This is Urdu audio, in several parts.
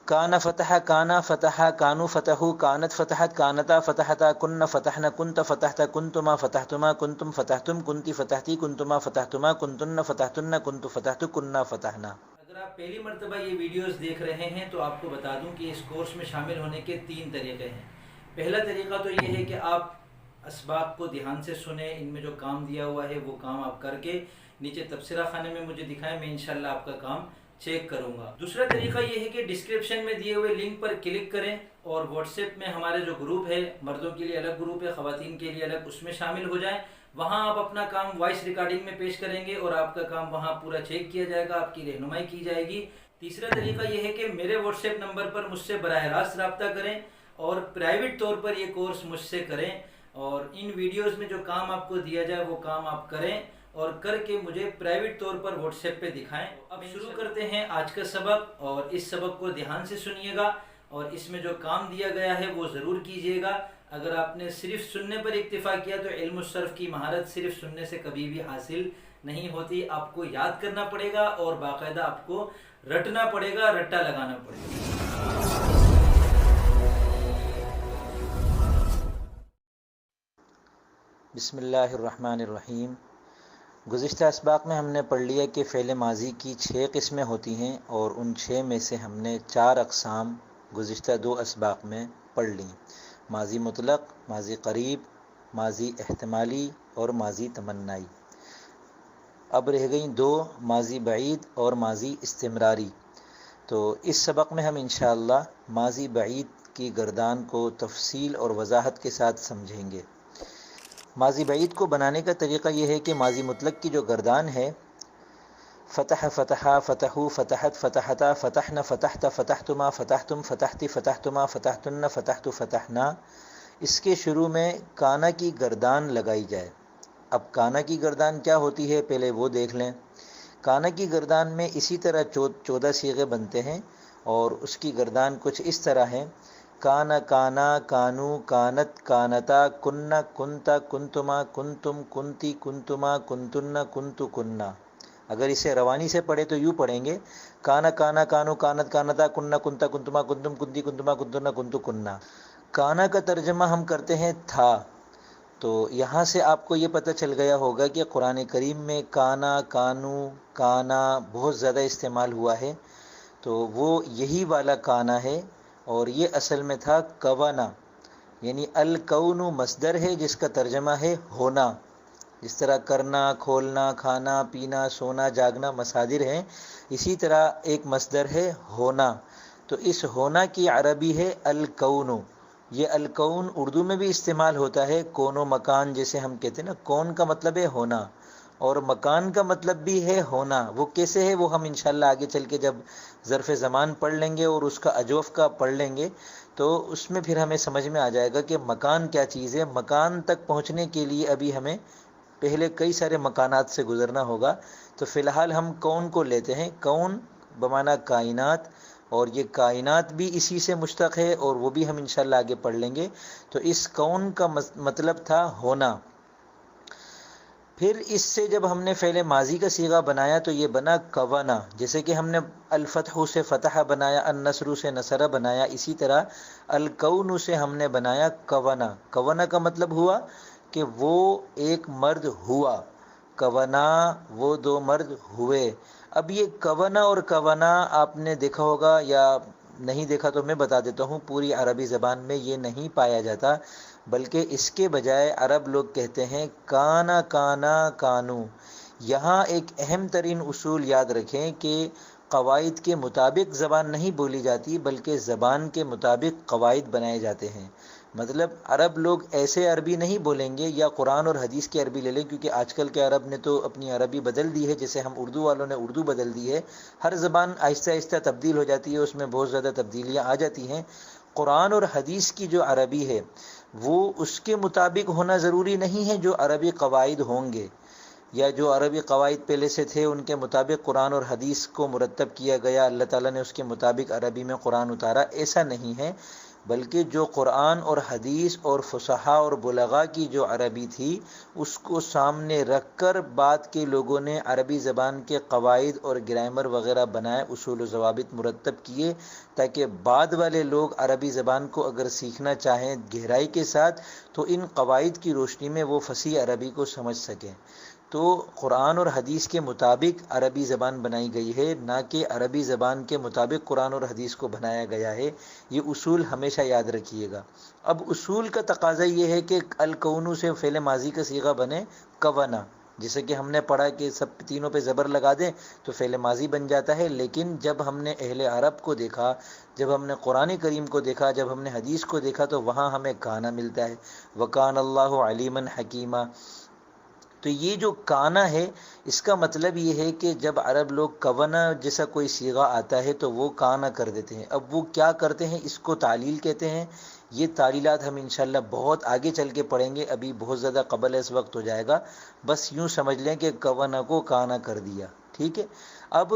کانا فتح، کانا فتح، کانو فتحو، کانت فتحت، کانتا فتحتا، کن فتحنا، کنت فتحت، کنتما فتحتما، کنتم فتحتم، کنتی فتحتی، کنتما فتحتما، کنتن فتحتن، کنت فتحت، کننا فتحنا۔ اگر آپ پہلی مرتبہ یہ ویڈیوز دیکھ رہے ہیں تو آپ کو بتا دوں کہ اس کورس میں شامل ہونے کے 3 طریقے ہیں۔ پہلا طریقہ تو یہ ہے کہ آپ اسباق کو دھیان سے سنیں، ان میں جو کام دیا ہوا ہے وہ کام آپ کر کے نیچے تبصرہ خانے میں مجھے دکھائیں، میں انشاءاللہ آپ کا کام چیک کروں گا۔ دوسرا طریقہ یہ ہے کہ ڈسکرپشن میں دیے ہوئے لنک پر کلک کریں اور واٹس ایپ میں ہمارے جو گروپ ہے، مردوں کے لیے الگ گروپ ہے، خواتین کے لیے الگ، اس میں شامل ہو جائیں۔ وہاں آپ اپنا کام وائس ریکارڈنگ میں پیش کریں گے اور آپ کا کام وہاں پورا چیک کیا جائے گا، آپ کی رہنمائی کی جائے گی۔ تیسرا طریقہ یہ ہے کہ میرے واٹس ایپ نمبر پر مجھ سے براہ راست رابطہ کریں اور پرائیویٹ طور پر یہ کورس مجھ سے کریں، اور ان ویڈیوز میں جو کام آپ کو دیا جائے وہ کام آپ کریں اور کر کے مجھے پرائیویٹ طور پر واٹس ایپ پہ دکھائیں۔ اب شروع کرتے ہیں آج کا سبق، اور اس سبق کو دھیان سے سنیے گا اور اس میں جو کام دیا گیا ہے وہ ضرور کیجیے گا۔ اگر آپ نے صرف سننے پر اکتفا کیا تو علم الصرف کی مہارت صرف سننے سے کبھی بھی حاصل نہیں ہوتی، آپ کو یاد کرنا پڑے گا اور باقاعدہ آپ کو رٹنا پڑے گا، رٹا لگانا پڑے گا۔ بسم اللہ الرحمن الرحیم۔ گزشتہ اسباق میں ہم نے پڑھ لیا کہ فعل ماضی کی 6 قسمیں ہوتی ہیں، اور ان 6 میں سے ہم نے 4 اقسام گزشتہ 2 اسباق میں پڑھ لیں: ماضی مطلق، ماضی قریب، ماضی احتمالی اور ماضی تمنائی۔ اب رہ گئیں 2، ماضی بعید اور ماضی استمراری۔ تو اس سبق میں ہم انشاءاللہ ماضی بعید کی گردان کو تفصیل اور وضاحت کے ساتھ سمجھیں گے۔ ماضی بعید کو بنانے کا طریقہ یہ ہے کہ ماضی مطلق کی جو گردان ہے، فتح، فتحا، فتحو، فتحت، فتحتا، فتحن، فتحت، فتحتما، فتحتم، فتحتی، فتحتما، فتحتن، فتحت، فتحنا، اس کے شروع میں کانا کی گردان لگائی جائے۔ اب کانا کی گردان کیا ہوتی ہے پہلے وہ دیکھ لیں۔ کانا کی گردان میں اسی طرح 14 صیغے بنتے ہیں، اور اس کی گردان کچھ اس طرح ہے: کانا، کانا، کانو، کانت، کانتا، کننا، کنتا، کنتما، کنتم، کنتی، کنتما، کنتن، کنتو، کننا۔ اگر اسے روانی سے پڑھے تو یوں پڑھیں گے: کانا، کانا، کانو، کانت، کانتا، کننا، کنتا، کنتما، کنتم، کنتی، کنتما، کنتن، کنتو، کننا۔ کانا کا ترجمہ ہم کرتے ہیں تھا۔ تو یہاں سے آپ کو یہ پتہ چل گیا ہوگا کہ قرآن کریم میں کانا، کانو، کانا بہت زیادہ استعمال ہوا ہے، تو وہ یہی والا کانا ہے، اور یہ اصل میں تھا کوانا، یعنی الکون مصدر ہے جس کا ترجمہ ہے ہونا۔ جس طرح کرنا، کھولنا، کھانا، پینا، سونا، جاگنا مصادر ہیں، اسی طرح ایک مصدر ہے ہونا۔ تو اس ہونا کی عربی ہے الکون۔ یہ الکون اردو میں بھی استعمال ہوتا ہے، کون و مکان جیسے ہم کہتے ہیں نا، کون کا مطلب ہے ہونا، اور مکان کا مطلب بھی ہے ہونا۔ وہ کیسے ہے وہ ہم انشاءاللہ آگے چل کے جب ظرف زمان پڑھ لیں گے اور اس کا اجوف کا پڑھ لیں گے تو اس میں پھر ہمیں سمجھ میں آ جائے گا کہ مکان کیا چیز ہے۔ مکان تک پہنچنے کے لیے ابھی ہمیں پہلے کئی سارے مکانات سے گزرنا ہوگا۔ تو فی الحال ہم کون کو لیتے ہیں، کون بمعنی کائنات، اور یہ کائنات بھی اسی سے مشتق ہے، اور وہ بھی ہم انشاءاللہ آگے پڑھ لیں گے۔ تو اس کون کا مطلب تھا ہونا۔ پھر اس سے جب ہم نے فعل ماضی کا صیغہ بنایا تو یہ بنا کوانا، جیسے کہ ہم نے الفتح سے فتح بنایا، النصر سے نصر بنایا، اسی طرح الکون سے ہم نے بنایا کوانا۔ کوانا کا مطلب ہوا کہ وہ ایک مرد ہوا، کوانا وہ 2 مرد ہوئے۔ اب یہ کوانا اور کوانا آپ نے دیکھا ہوگا، یا نہیں دیکھا تو میں بتا دیتا ہوں، پوری عربی زبان میں یہ نہیں پایا جاتا، بلکہ اس کے بجائے عرب لوگ کہتے ہیں کانا، کانا، کانو۔ یہاں ایک اہم ترین اصول یاد رکھیں کہ قواعد کے مطابق زبان نہیں بولی جاتی، بلکہ زبان کے مطابق قواعد بنائے جاتے ہیں۔ مطلب عرب لوگ ایسے عربی نہیں بولیں گے، یا قرآن اور حدیث کی عربی لے لیں، کیونکہ آج کل کے عرب نے تو اپنی عربی بدل دی ہے، جیسے ہم اردو والوں نے اردو بدل دی ہے۔ ہر زبان آہستہ آہستہ تبدیل ہو جاتی ہے، اس میں بہت زیادہ تبدیلیاں آ جاتی ہیں۔ قرآن اور حدیث کی جو عربی ہے وہ اس کے مطابق ہونا ضروری نہیں ہے جو عربی قواعد ہوں گے، یا جو عربی قواعد پہلے سے تھے ان کے مطابق قرآن اور حدیث کو مرتب کیا گیا، اللہ تعالیٰ نے اس کے مطابق عربی میں قرآن اتارا، ایسا نہیں ہے۔ بلکہ جو قرآن اور حدیث اور فصحاء اور بلغاء کی جو عربی تھی اس کو سامنے رکھ کر بعد کے لوگوں نے عربی زبان کے قواعد اور گرامر وغیرہ بنائے، اصول و ضوابط مرتب کیے، تاکہ بعد والے لوگ عربی زبان کو اگر سیکھنا چاہیں گہرائی کے ساتھ تو ان قواعد کی روشنی میں وہ فصیح عربی کو سمجھ سکیں۔ تو قرآن اور حدیث کے مطابق عربی زبان بنائی گئی ہے، نہ کہ عربی زبان کے مطابق قرآن اور حدیث کو بنایا گیا ہے۔ یہ اصول ہمیشہ یاد رکھیے گا۔ اب اصول کا تقاضا یہ ہے کہ الکون سے فعل ماضی کا صیغہ بنے کونا، جیسے کہ ہم نے پڑھا کہ سب تینوں پہ زبر لگا دیں تو فعل ماضی بن جاتا ہے۔ لیکن جب ہم نے اہل عرب کو دیکھا، جب ہم نے قرآن کریم کو دیکھا، جب ہم نے حدیث کو دیکھا تو وہاں ہمیں کانا ملتا ہے، وَكَانَ اللَّهُ عَلِيمًا حَكِيمًا۔ تو یہ جو کانا ہے اس کا مطلب یہ ہے کہ جب عرب لوگ کونا جیسا کوئی صیغہ آتا ہے تو وہ کانا کر دیتے ہیں۔ اب وہ کیا کرتے ہیں، اس کو تعلیل کہتے ہیں۔ یہ تعلیلات ہم انشاءاللہ بہت آگے چل کے پڑھیں گے، ابھی بہت زیادہ قبل اس وقت ہو جائے گا۔ بس یوں سمجھ لیں کہ کونا کو کانا کر دیا، ٹھیک ہے۔ اب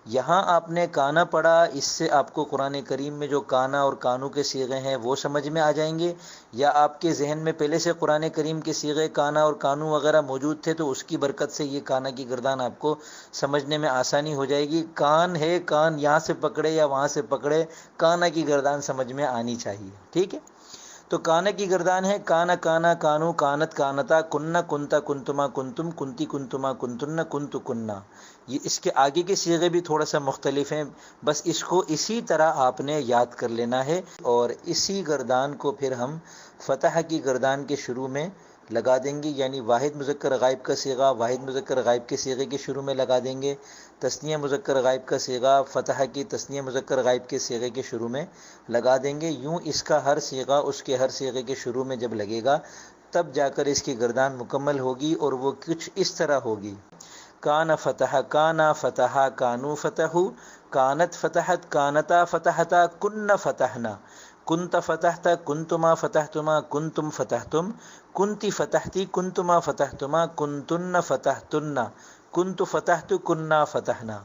یہاں آپ نے کانا پڑھا، اس سے آپ کو قرآن کریم میں جو کانا اور کانو کے صیغے ہیں وہ سمجھ میں آ جائیں گے، یا آپ کے ذہن میں پہلے سے قرآن کریم کے صیغے کانا اور کانو وغیرہ موجود تھے تو اس کی برکت سے یہ کانا کی گردان آپ کو سمجھنے میں آسانی ہو جائے گی۔ کان ہے، کان یہاں سے پکڑے یا وہاں سے پکڑے، کانا کی گردان سمجھ میں آنی چاہیے، ٹھیک ہے۔ تو کانا کی گردان ہے کانا کانا کانو کانت کانتا کننا کنتا کنتما کنتم کنتی کنتما کنتن کنت کننا۔ یہ اس کے آگے کے صیغے بھی تھوڑا سا مختلف ہیں، بس اس کو اسی طرح آپ نے یاد کر لینا ہے، اور اسی گردان کو پھر ہم فتح کی گردان کے شروع میں لگا دیں گے، یعنی واحد مذکر غائب کا صیغہ واحد مذکر غائب کے صیغے کے شروع میں لگا دیں گے، تثنیہ مذکر غائب کا صیغہ فتح کی تثنیہ مذکر غائب کے صیغے کے شروع میں لگا دیں گے۔ یوں اس کا ہر صیغہ اس کے ہر صیغے کے شروع میں جب لگے گا تب جا کر اس کی گردان مکمل ہوگی، اور وہ کچھ اس طرح ہوگی: کان فتح کانا فتح کانو فتح کانت فتحت کانتا فتحتا کن فتحنا کنت فتحت کنتما فتحتما کنتم فتحتم کنتی فتحتی کنتما فتحتما کنتن فتحتن کنت فتحت کننا فتحنا۔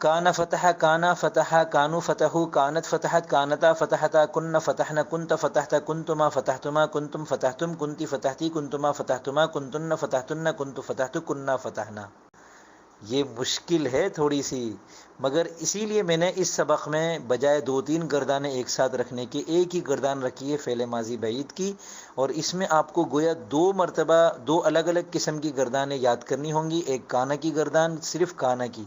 کان فتح کانا فتح کانو فتح کانت فتحت کانتا فتحتا کن فتحنا کنت فتحت کنتما فتحتما کنتم فتحتم کنتی فتحتی کنتما فتحتما کنتن فتحتن کنت فتحت کننا فتحنا۔ یہ مشکل ہے تھوڑی سی، مگر اسی لیے میں نے اس سبق میں بجائے 2-3 گردانیں ایک ساتھ رکھنے کے ایک ہی گردان رکھی ہے فعل ماضی بعید کی، اور اس میں آپ کو گویا 2 مرتبہ 2 الگ الگ قسم کی گردانیں یاد کرنی ہوں گی، ایک کانا کی گردان صرف کانا کی،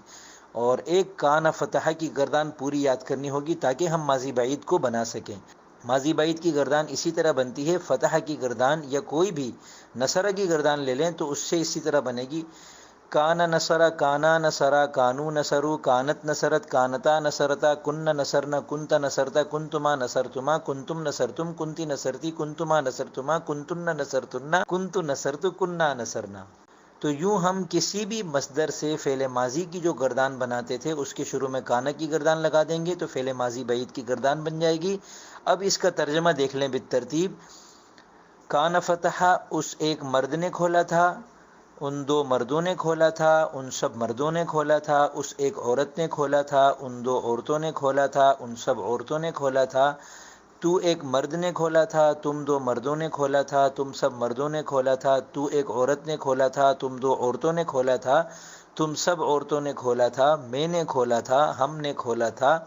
اور ایک کانا فتح کی گردان پوری یاد کرنی ہوگی تاکہ ہم ماضی بعید کو بنا سکیں۔ ماضی بعید کی گردان اسی طرح بنتی ہے، فتح کی گردان یا کوئی بھی نصرہ کی گردان لے لیں تو اس سے اسی طرح بنے گی: کانا نصرہ کانا نصرہ کانو نصرو کانت نصرت کانتا نصرتا کن نصرنا کنت نصرتا کنتما نصرتما کنتم نصرتم کنتی نصرتی کنتما نصرتما کنتن نصرتن کنت نصرت کننا نصرنا۔ تو یوں ہم کسی بھی مصدر سے فعل ماضی کی جو گردان بناتے تھے اس کے شروع میں کانا کی گردان لگا دیں گے تو فعل ماضی بعید کی گردان بن جائے گی۔ اب اس کا ترجمہ دیکھ لیں بالترتیب: کان فتح، اس ایک مرد نے کھولا تھا، ان 2 مردوں نے کھولا تھا، ان سب مردوں نے کھولا تھا، اس ایک عورت نے کھولا تھا، ان 2 عورتوں نے کھولا تھا، ان سب عورتوں نے کھولا تھا، تو ایک مرد نے کھولا تھا، تم 2 مردوں نے کھولا تھا، تم سب مردوں نے کھولا تھا، تو ایک عورت نے کھولا تھا، تم 2 عورتوں نے کھولا تھا، تم سب عورتوں نے کھولا تھا، میں نے کھولا تھا، ہم نے کھولا تھا،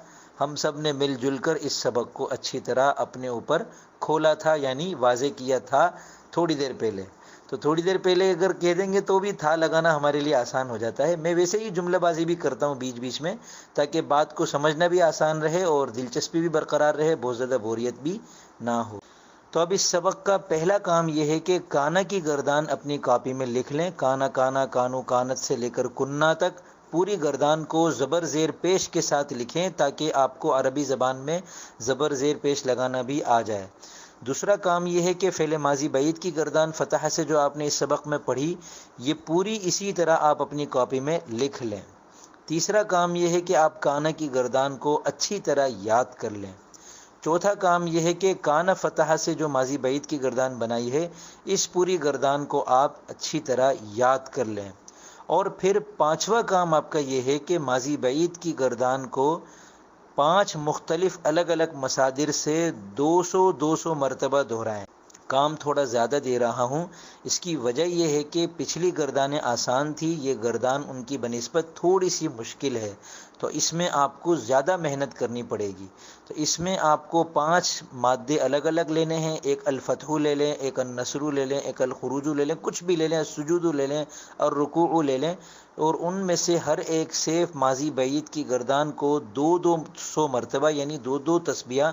ہم سب نے مل جل کر اس سبق کو اچھی طرح اپنے اوپر کھولا تھا، یعنی واضح کیا تھا تھوڑی دیر پہلے۔ تو تھوڑی دیر پہلے اگر کہہ دیں گے تو بھی تھا لگانا ہمارے لیے آسان ہو جاتا ہے۔ میں ویسے ہی جملہ بازی بھی کرتا ہوں بیچ بیچ میں تاکہ بات کو سمجھنا بھی آسان رہے اور دلچسپی بھی برقرار رہے، بہت زیادہ بوریت بھی نہ ہو۔ تو اب اس سبق کا پہلا کام یہ ہے کہ کانا کی گردان اپنی کاپی میں لکھ لیں، کانا کانا کانو کانت سے لے کر کننا تک پوری گردان کو زبر زیر پیش کے ساتھ لکھیں تاکہ آپ کو عربی زبان میں زبر زیر پیش لگانا بھی آ جائے۔ دوسرا کام یہ ہے کہ فعل ماضی بعید کی گردان فتح سے جو آپ نے اس سبق میں پڑھی یہ پوری اسی طرح آپ اپنی کاپی میں لکھ لیں۔ تیسرا کام یہ ہے کہ آپ کانا کی گردان کو اچھی طرح یاد کر لیں۔ چوتھا کام یہ ہے کہ کانا فتح سے جو ماضی بعید کی گردان بنائی ہے اس پوری گردان کو آپ اچھی طرح یاد کر لیں۔ اور پھر پانچواں کام آپ کا یہ ہے کہ ماضی بعید کی گردان کو 5 مختلف الگ الگ مصادر سے 200 مرتبہ دہرائیں۔ کام تھوڑا زیادہ دے رہا ہوں، اس کی وجہ یہ ہے کہ پچھلی گردانیں آسان تھی، یہ گردان ان کی بنسبت تھوڑی سی مشکل ہے، تو اس میں آپ کو زیادہ محنت کرنی پڑے گی۔ تو اس میں آپ کو 5 مادے الگ الگ لینے ہیں، ایک الفتح لے لیں، ایک النصر لے لیں، ایک الخروج لے لیں، کچھ بھی لے لیں، سجود لے لیں اور رکوع لے لیں، اور ان میں سے ہر ایک سے ماضی بعید کی گردان کو 200 مرتبہ یعنی 2 تسبیح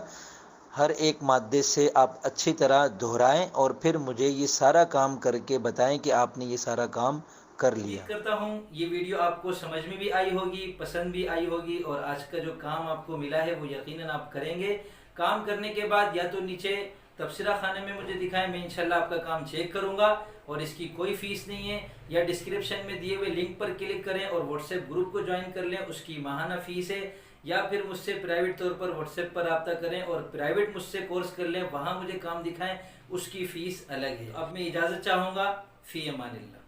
ہر ایک مادے سے آپ اچھی طرح دہرائیں، اور پھر مجھے یہ سارا کام کر کے بتائیں کہ آپ نے یہ سارا کام کر لیا۔ امید کرتا ہوں یہ ویڈیو آپ کو سمجھ میں بھی آئی ہوگی، پسند بھی آئی ہوگی، اور آج کا جو کام آپ کو ملا ہے وہ یقیناً آپ کریں گے۔ کام کرنے کے بعد یا تو نیچے تبصرہ خانے میں مجھے دکھائیں، میں انشاءاللہ آپ کا کام چیک کروں گا، اور اس کی کوئی فیس نہیں ہے، یا ڈسکرپشن میں دیے ہوئے لنک پر کلک کریں اور واٹس ایپ گروپ کو جوائن کر لیں، اس کی ماہانہ فیس ہے، یا پھر مجھ سے پرائیویٹ طور پر واٹس ایپ پر رابطہ کریں اور پرائیویٹ مجھ سے کورس کر لیں، وہاں مجھے کام دکھائیں، اس کی فیس الگ ہے۔ اب میں اجازت چاہوں گا، فی امان اللہ۔